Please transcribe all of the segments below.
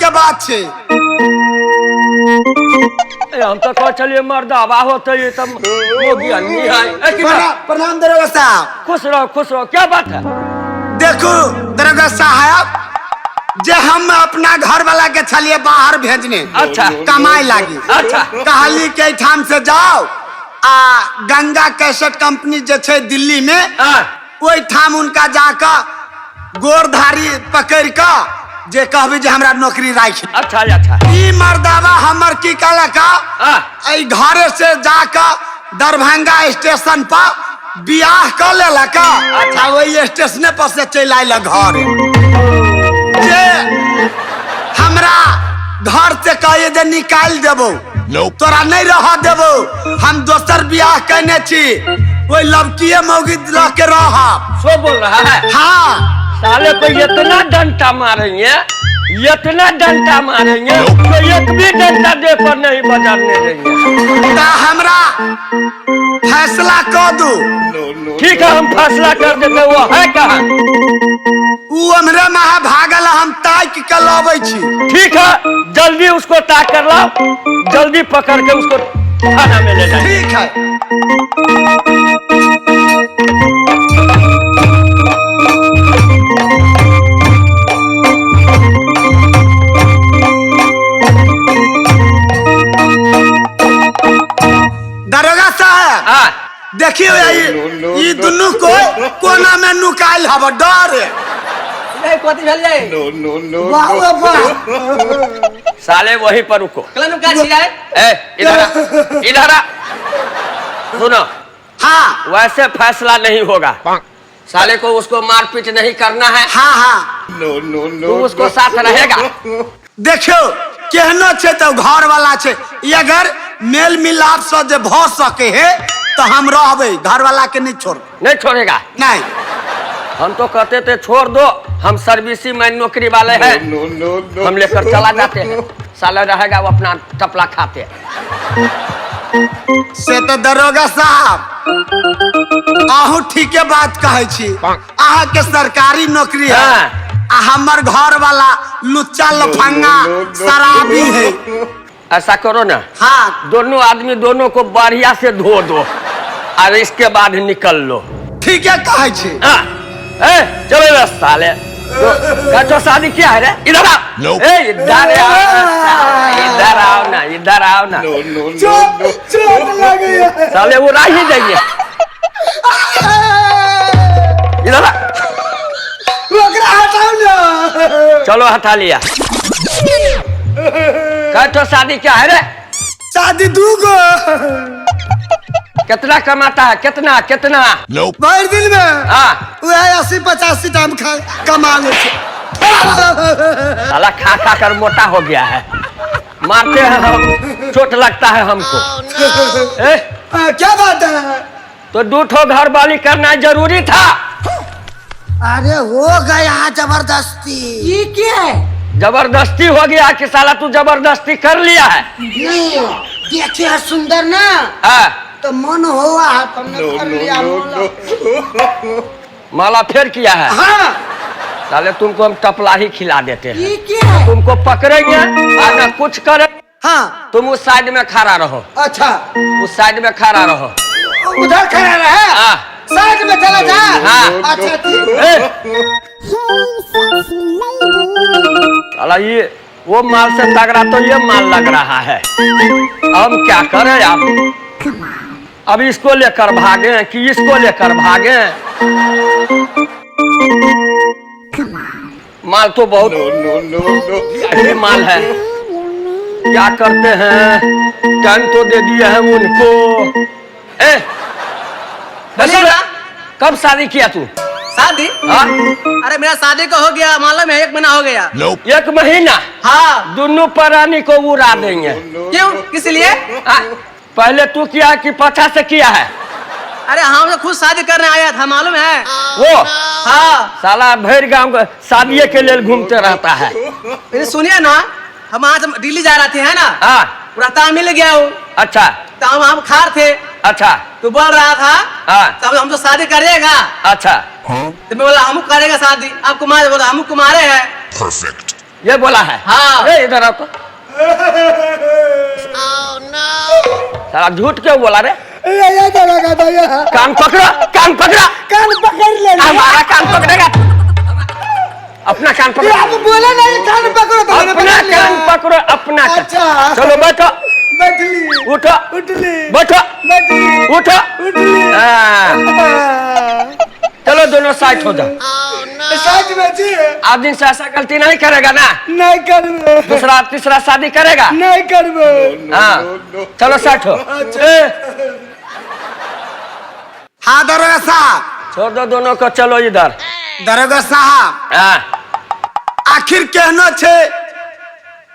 के बात छे। हम तो कह चलिए मर्दावा होते ये तब मोगी अन्नी है। प्रणाम दरोगा साहब। खुश रहो, क्या बात है? देखो दरोगा साहब, जे हम अपना घर वाला के छलिए बाहर भेजने, अच्छा कमाई लागी, अच्छा कहली के ठाम से जाओ आ गंगा कैसेट कंपनी जे छे दिल्ली में, वही ठाम उनका जाकर गोरधारी पकड़ का जे कहबी जे हमरा नौकरी राखी। अच्छा अच्छा। ई मर्दावा हमर की कहला का आई घरे से जाकर दरभंगा स्टेशन पर बियाह कर लेला का। अच्छा वही स्टेशन पर से चल आइल घर। जे हमरा घर से कहे जे निकाल देबो, तोरा नहीं रह देबो, हम दोसर बियाह करने छी, वही लड़कीए मौगी के रह। सो बोल रहा है? हाँ साले को इतना डंटा मारेंगे, इतना डंटा मारेंगे तो एक भी डंटा दे पर नहीं बजाने देंगे। ता हमरा फैसला कर दो। ठीक है, हम फैसला कर देते। वो है कहाँ? वो हमरे महा भागल, हम ताक के लावे छी। ठीक है, जल्दी उसको ताक कर लाओ, जल्दी पकड़ के उसको थाना में ले जाए। ठीक है। दरोगा साहब, देखियो ये दोनों को कोना में नुकाइल हब डर। साले वहीं पर रुको। इधर आ। सुनो, हाँ वैसे फैसला नहीं होगा। साले को उसको मारपीट नहीं करना है। हाँ हाँ तू उसको साथ रहेगा। देखियो केहनो छे तो घर वाला छे, ये अगर मेल मिलाप से जे भ सके है तो हम रहबे, घर वाला के नहीं छोड़ेगा। नहीं, हम तो कहते थे छोड़ दो, हम सर्विसी मैन नौकरी वाले हैं, हम लेकर चला जाते हैं। साला रहेगा वो अपना टपला खाते। से तो दरोगा साहब आहू ठीके बात कहे छी। अहाँ के सरकारी नौकरी है, हमर घर वाला लुच्चा लफंगा शराबी है। ऐसा करो ना, हाँ दोनों आदमी दोनों को बढ़िया से धो दो और इसके बाद निकल लो। ठीक है कहे छी। चलो बस साले तो शादी क्या है रे? इधर आओ। इधर आओ ना, इधर आओ ना। चोट लगी है। साले वो राह ही जाइए। इधर आ। हटाओ ना। चलो हटा लिया। तो शादी क्या है रे? शादी दूगो। कितना कमाता है? कितना भर दिन में? वह 80-85 टाइम कमा ले। साला खा कर मोटा हो गया है। मारते हैं हम, चोट लगता है हमको। क्या बात है? तो 2 ठो घर वाली करना जरूरी था। अरे हो गया जबरदस्ती। ये क्या है? जबरदस्ती हो गया कि साला तू जबरदस्ती कर लिया है? नहीं, देखिए सुंदर ना, तो मन हुआ है तो हमने कर लिया। माला फेर किया है? हाँ। साले तुमको हम टपला ही खिला देते हैं। ये क्या है? तुमको पकड़ेंगे और ना कुछ करे। हाँ तुम उस साइड में खड़ा रहो। अच्छा उस साइड में खड़ा रहो। उधर खड़ा रहे, साइड में चला जा। हाँ। अच्छा साला ये वो माल से तगड़ा तो ये माल लग रहा है। हम क्या करें अब इसको लेकर भागे कि इसको लेकर भागे? माल तो बहुत अच्छी माल है। क्या करते हैं, टाइम तो दे दिए हैं उनको। कब शादी किया तू? शादी? अरे मेरा शादी को हो गया, मालूम है 1 महीना हो गया। 1 महीना? हाँ। दोनों प्राणी को उड़ा देंगे। क्यों, किस लिए? पहले तू किया कि पाछा से किया है? अरे हम तो खुद शादी करने आया था, मालूम है। वो हाँ। साला भर गांव शादी के लिए घूमते रहता है। सुनिए ना, हम आज दिल्ली जा रहे थे है ना। हाँ। रास्ता मिल गया हूँ। अच्छा। तो हम खार थे। अच्छा। तू बोल रहा था हाँ। तब हम तो शादी करेगा। अच्छा। तो मैं बोला हम करेगा शादी, आप कुमार, बोला हम कुमारे हैं। Perfect. ये बोला है। हाँ। अरे इधर आओ तो। साला झूठ क्यों बोला रे? कान पकड़ो, कान पकड़ो, कान पकड़ ले हमारा कान पकड़ेगा। अपना कान पकड़ो। आप बोले ना ये कान पकड़ो तो मैंने अपना पकड़ लिया। कान पकड़ो, अपना कान। अच्छा। चलो बैठो, बैठ ली उठो, उठ ली बैठो, बैठ ली उठो। उठ ली हाँ। चलो दोनों साइड हो जाओ। साइड में जी आज दिन से ऐसा गलती नहीं करेगा ना। नहीं करबे दूसरा तीसरा शादी करेगा। नहीं करबे हाँ चलो साइड हो। हाँ दरोगा साहब, छोड़ दो दोनों को, चलो इधर। दरोगा साहब, हाँ आखिर केहनो छे,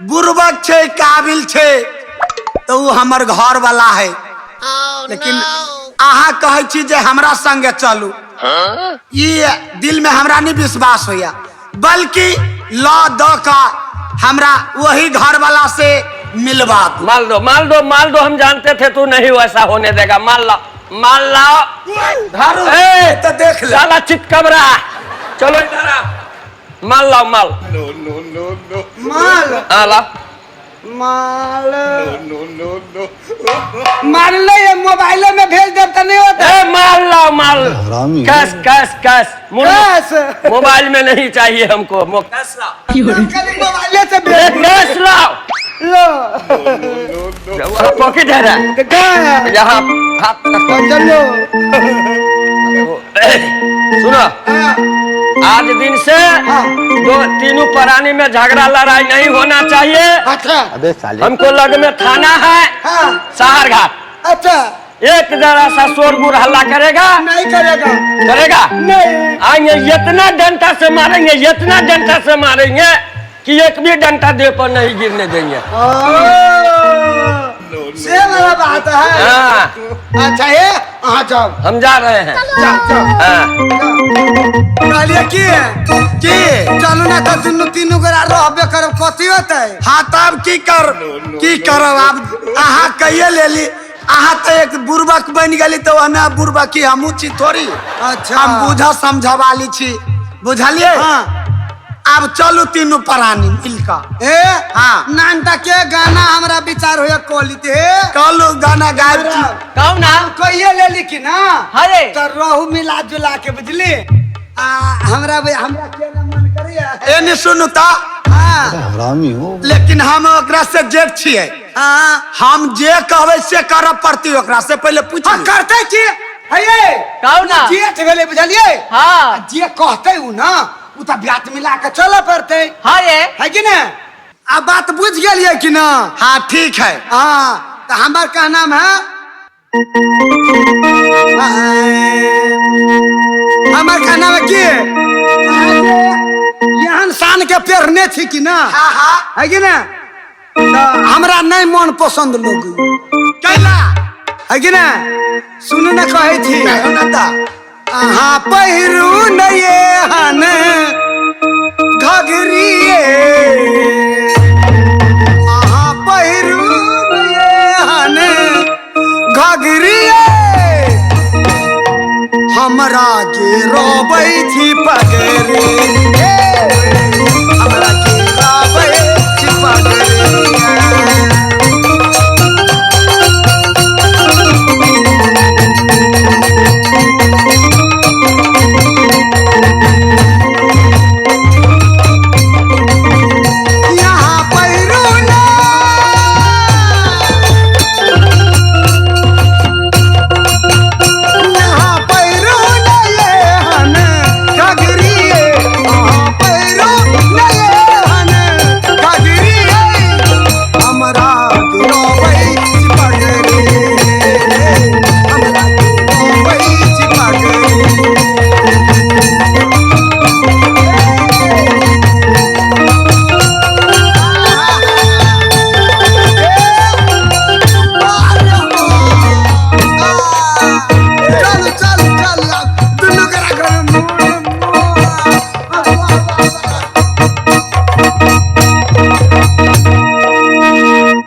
बुर्बक छे, काबिल छे, तो वो हमर घर वाला है। लेकिन अहाँ कहे छी जे हमरा संगे चलू, ये दिल में हमरा नहीं विश्वास होया, बल्कि ला द का हमरा वही घर वाला से मिलवा दो। माल दो, माल दो, माल दो। हम जानते थे तू नहीं वैसा होने देगा। माल लाओ, माल लाओ। धारू ए, तो देख ले। साला चितकबरा, चलो इधर आ। माल लाओ, माल। माल हाँ लाओ। माल माल ले ये मोबाइल में भेज दे तो नहीं होता ए, माल लाओ, माल। Cash cash cash. Cash mobile में नहीं चाहिए हमको। कैश लाओ, मोबाइल से ए, भेज कैश लाओ। लो वहाँ पॉकेट है ना? कहाँ है यहाँ हाथ रखो। चलो सुनो, आज दिन से दो तीनों प्राणी में झगड़ा लड़ाई नहीं होना चाहिए। अच्छा हमको लग में थाना है, हाँ शहर घाट। अच्छा एक जरा सा शोरगुल हल्ला करेगा, नहीं करेगा करेगा नहीं आएंगे, इतना डंडा से मारेंगे, इतना डंडा से मारेंगे कि एक भी डंडा देह पर नहीं गिरने देंगे। से वाला बात है। हाँ अच्छा ये हाँ जाओ हम जा रहे हैं। जाओ हाँ कहलिए की चलो ना तो तीनों तीनों गोरा रहबे करब कथी होता है। हाँ तब की करब अब अहाँ कहिए ले ली। अहाँ तो एक बुर्बक बन गली तो हमें बुर्बकी हमू छी थोड़ी। अच्छा हम बुझा समझा ली छी, बुझलिए। हाँ अब चलू तीनों प्राणी मिलकर। ए हाँ नानटा के गाना हमरा विचार होया कोली थे कलू गाना गाय कौन ना? कहिए ले ली कि ना अरे तो रहू मिला जुला के बुझली। हमरा के ना मन करिया एने सुनू ता। हाँ हरामी हो। लेकिन हम ओकरा से जेठ छिए, हाँ हम जे कहबै से करब पड़ती। ओकरा से पहले पूछ हाँ, करते की है कौन ना? जेठ भेले बुझलिए। हाँ जे कहते उ ना उ तो ब्यात मिला के चल पड़ते हाँ ये है कि ना। अब बात बुझ गेलिए कि ना। हाँ ठीक है। हाँ तो हमार का नाम है हमार का नाम है की यहाँ शान के पेरने थी कि ना। हाँ हाँ है कि ना। तो हमरा नहीं मन पसंद लोग कैला है कि ना। सुन न कहे थी कहू ना ता। हाँ पहिरू न ये हन घघरिए हाँ पहिरू न ये हन घघरिए हमरा के रोबै थी पगरी हमरा के रोबै थी पगरी।